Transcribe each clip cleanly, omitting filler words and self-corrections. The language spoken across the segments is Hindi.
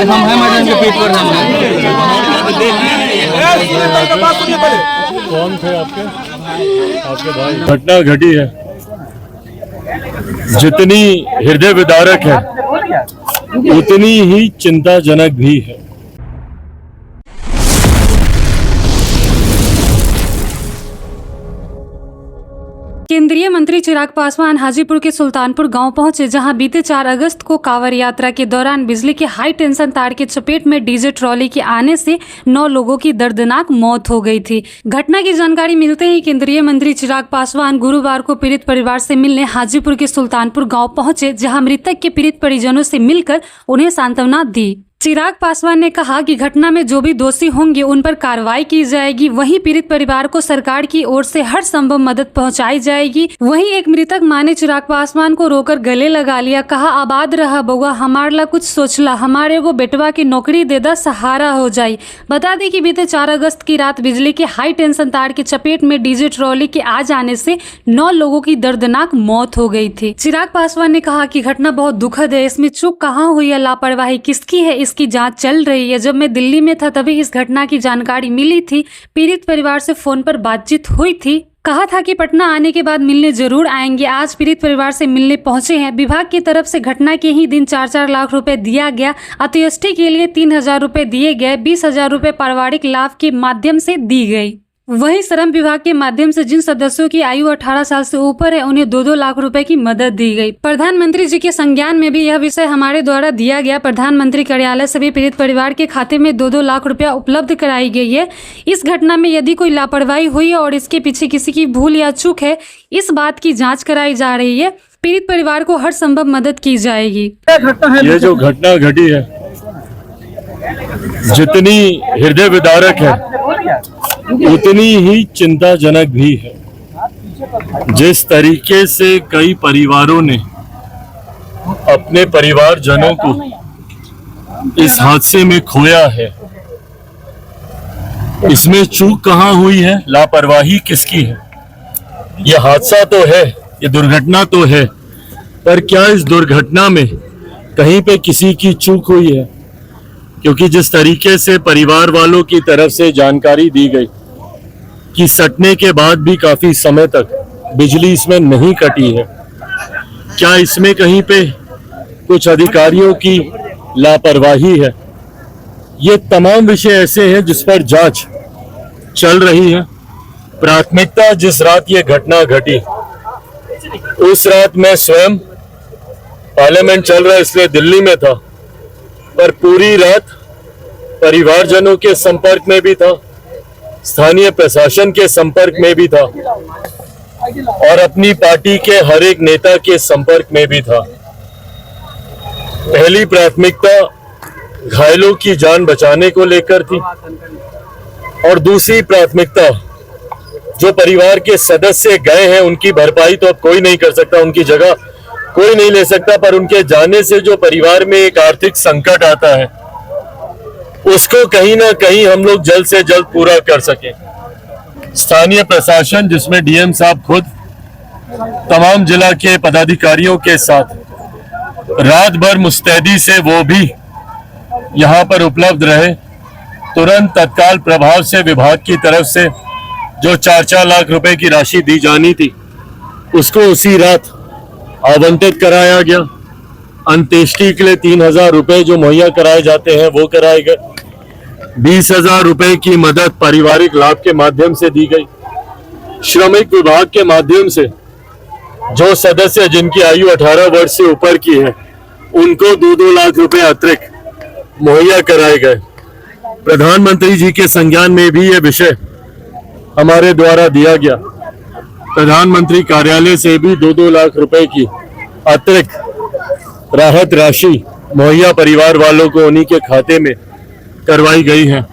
हम हैं मैडम के पेट पर हम कौन थे आपके भाई? घटना घटी है, जितनी हृदय विदारक है उतनी ही चिंताजनक भी है। केंद्रीय मंत्री चिराग पासवान हाजीपुर के सुल्तानपुर गांव पहुंचे, जहां बीते 4 अगस्त को कांवड़ यात्रा के दौरान बिजली के हाई टेंशन तार के चपेट में डीजे ट्रॉली के आने से 9 लोगों की दर्दनाक मौत हो गई थी। घटना की जानकारी मिलते ही केंद्रीय मंत्री चिराग पासवान गुरुवार को पीड़ित परिवार से मिलने हाजीपुर के सुल्तानपुर गाँव पहुंचे, जहाँ मृतक के पीड़ित परिजनों से मिलकर उन्हें सांत्वना दी। चिराग पासवान ने कहा कि घटना में जो भी दोषी होंगे उन पर कार्रवाई की जाएगी। वहीं पीड़ित परिवार को सरकार की ओर से हर संभव मदद पहुंचाई जाएगी। वहीं एक मृतक मां ने चिराग पासवान को रोकर गले लगा लिया, कहा आबाद रहा बउआ, हमारला कुछ सोचला, हमारे को बेटवा की नौकरी दे दा, सहारा हो जाई। बता दें कि बीते 4 अगस्त की रात बिजली के हाई टेंशन तार के चपेट में डीजे ट्रॉली के आ जाने से 9 लोगों की दर्दनाक मौत हो गई थी। चिराग पासवान ने कहा कि घटना बहुत दुखद है, इसमें चूक कहाँ हुई है, लापरवाही किसकी है, इसकी जांच चल रही है। जब मैं दिल्ली में था तभी इस घटना की जानकारी मिली थी। पीड़ित परिवार से फोन पर बातचीत हुई थी, कहा था कि पटना आने के बाद मिलने जरूर आएंगे। आज पीड़ित परिवार से मिलने पहुंचे हैं। विभाग की तरफ से घटना के ही दिन 4-4 लाख रुपए दिया गया। अंत्येष्टि के लिए 3,000 रुपए दिए गए। 20,000 रुपए पारिवारिक लाभ के माध्यम से दी गई। वहीं श्रम विभाग के माध्यम से जिन सदस्यों की आयु 18 साल से ऊपर है उन्हें 2-2 लाख रुपए की मदद दी गई। प्रधानमंत्री जी के संज्ञान में भी यह विषय हमारे द्वारा दिया गया। प्रधानमंत्री कार्यालय से भी पीड़ित परिवार के खाते में 2-2 लाख रुपया उपलब्ध कराई गई है। इस घटना में यदि कोई लापरवाही हुई है और इसके पीछे किसी की भूल या चूक है, इस बात की जाँच कराई जा रही है। पीड़ित परिवार को हर संभव मदद की जाएगी। ये जो घटना घटी है जितनी हृदय विदारक है उतनी ही चिंताजनक भी है। जिस तरीके से कई परिवारों ने अपने परिवारजनों को इस हादसे में खोया है, इसमें चूक कहाँ हुई है, लापरवाही किसकी है? यह हादसा तो है, ये दुर्घटना तो है, पर क्या इस दुर्घटना में कहीं पे किसी की चूक हुई है? क्योंकि जिस तरीके से परिवार वालों की तरफ से जानकारी दी गई कि सटने के बाद भी काफी समय तक बिजली इसमें नहीं कटी है, क्या इसमें कहीं पे कुछ अधिकारियों की लापरवाही है? ये तमाम विषय ऐसे हैं जिस पर जांच चल रही है। प्राथमिकता जिस रात ये घटना घटी उस रात मैं स्वयं पार्लियामेंट चल रहा है इसलिए दिल्ली में था, पर पूरी रात परिवारजनों के संपर्क में भी था, स्थानीय प्रशासन के संपर्क में भी था और अपनी पार्टी के हर एक नेता के संपर्क में भी था। पहली प्राथमिकता घायलों की जान बचाने को लेकर थी और दूसरी प्राथमिकता जो परिवार के सदस्य गए हैं उनकी भरपाई तो अब कोई नहीं कर सकता, उनकी जगह कोई नहीं ले सकता, पर उनके जाने से जो परिवार में एक आर्थिक संकट आता है उसको कहीं ना कहीं हम लोग जल्द से जल्द पूरा कर सकें। स्थानीय प्रशासन जिसमें डीएम साहब खुद तमाम जिला के पदाधिकारियों के साथ रात भर मुस्तैदी से वो भी यहाँ पर उपलब्ध रहे। तुरंत तत्काल प्रभाव से विभाग की तरफ से जो 4-4 लाख रुपए की राशि दी जानी थी उसको उसी रात आवंटित कराया गया। अंत्येष्टि के लिए 3,000 रुपए जो मुहैया कराए जाते हैं वो कराए गए। 20,000 रुपए की मदद पारिवारिक लाभ के माध्यम से दी गई। श्रमिक विभाग के माध्यम से जो सदस्य जिनकी आयु 18 वर्ष से ऊपर की है उनको 2-2 लाख रुपए अतिरिक्त मुहैया कराए गए। प्रधानमंत्री जी के संज्ञान में भी यह विषय हमारे द्वारा दिया गया। प्रधानमंत्री कार्यालय से भी 2-2 लाख रुपए की अतिरिक्त राहत राशि मुहैया परिवार वालों को उन्हीं के खाते में करवाई गई है।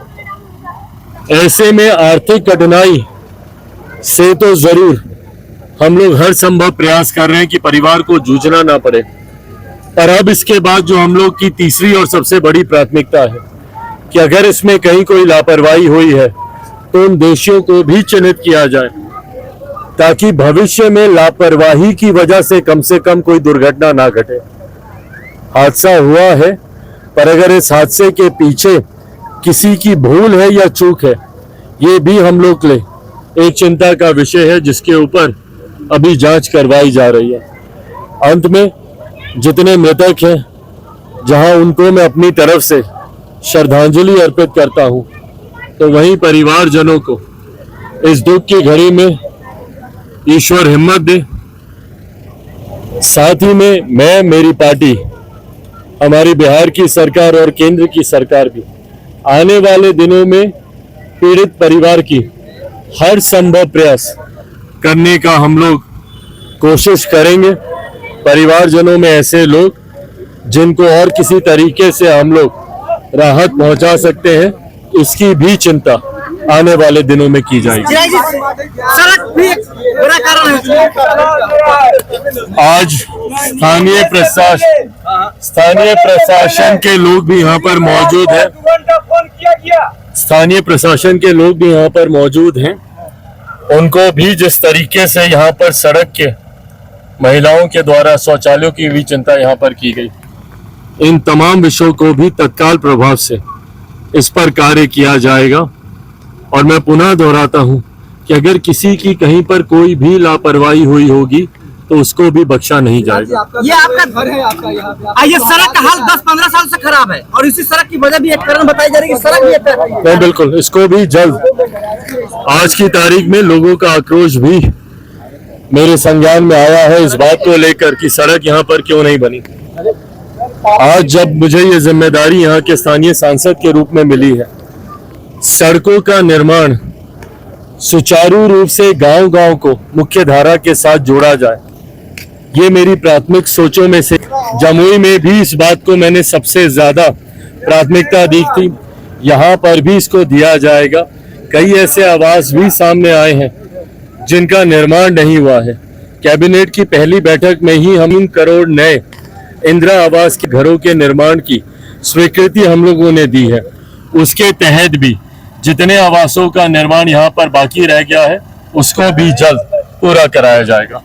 ऐसे में आर्थिक कठिनाई से तो जरूर हम लोग हर संभव प्रयास कर रहे हैं कि परिवार को जूझना ना पड़े, पर अब इसके बाद जो हम लोग की तीसरी और सबसे बड़ी प्राथमिकता है कि अगर इसमें कहीं कोई लापरवाही हुई है तो उन दोषियों को भी चिन्हित किया जाए ताकि भविष्य में लापरवाही की वजह से कम कोई दुर्घटना ना घटे। हादसा हुआ है, पर अगर इस हादसे के पीछे किसी की भूल है या चूक है, ये भी हम लोग के लिए एक चिंता का विषय है, जिसके ऊपर अभी जांच करवाई जा रही है। अंत में जितने मृतक हैं, जहां उनको मैं अपनी तरफ से श्रद्धांजलि अर्पित करता हूं, तो वहीं परिवारजनों को इस दुख की घड़ी में ईश्वर हिम्मत दे। साथ ही में मैं, मेरी पार्टी, हमारी बिहार की सरकार और केंद्र की सरकार भी आने वाले दिनों में पीड़ित परिवार की हर संभव प्रयास करने का हम लोग कोशिश करेंगे। परिवारजनों में ऐसे लोग जिनको और किसी तरीके से हम लोग राहत पहुंचा सकते हैं, इसकी भी चिंता आने वाले दिनों में की जाएगी। सड़क भी एक बड़ा कारण है। आज स्थानीय प्रशासन के लोग भी यहाँ पर मौजूद हैं। स्थानीय प्रशासन के लोग भी यहाँ पर मौजूद हैं। उनको भी जिस तरीके से यहाँ पर सड़क के महिलाओं के द्वारा शौचालयों की भी चिंता यहाँ पर की गई, इन तमाम विषयों को भी तत्काल प्रभाव से इस पर कार्य किया जाएगा। और मैं पुनः दोहराता हूं कि अगर किसी की कहीं पर कोई भी लापरवाही हुई होगी तो उसको भी बख्शा नहीं जाएगा। ये आपका घर है, आपका यहाँ ये सड़क का हाल 10-15 साल से खराब है, और इसी सड़क की वजह भी एक कारण बताई जा रही है कि सड़क भी एक नहीं, बिल्कुल, इसको भी जल्द। आज की तारीख में लोगों का आक्रोश भी मेरे संज्ञान में आया है इस बात को लेकर कि सड़क यहाँ पर क्यों नहीं बनी। आज जब मुझे ये जिम्मेदारी यहाँ के स्थानीय सांसद के रूप में मिली है, सड़कों का निर्माण सुचारू रूप से गांव-गांव को मुख्य धारा के साथ जोड़ा जाए, ये मेरी प्राथमिक सोचों में से। जमुई में भी इस बात को मैंने सबसे ज्यादा प्राथमिकता दी थी, यहाँ पर भी इसको दिया जाएगा। कई ऐसे आवास भी सामने आए हैं जिनका निर्माण नहीं हुआ है। कैबिनेट की पहली बैठक में ही हम 3 करोड़ नए इंदिरा आवास के घरों के निर्माण की स्वीकृति हम लोगों ने दी है। उसके तहत भी जितने आवासों का निर्माण यहाँ पर बाकी रह गया है, उसको भी जल्द पूरा कराया जाएगा।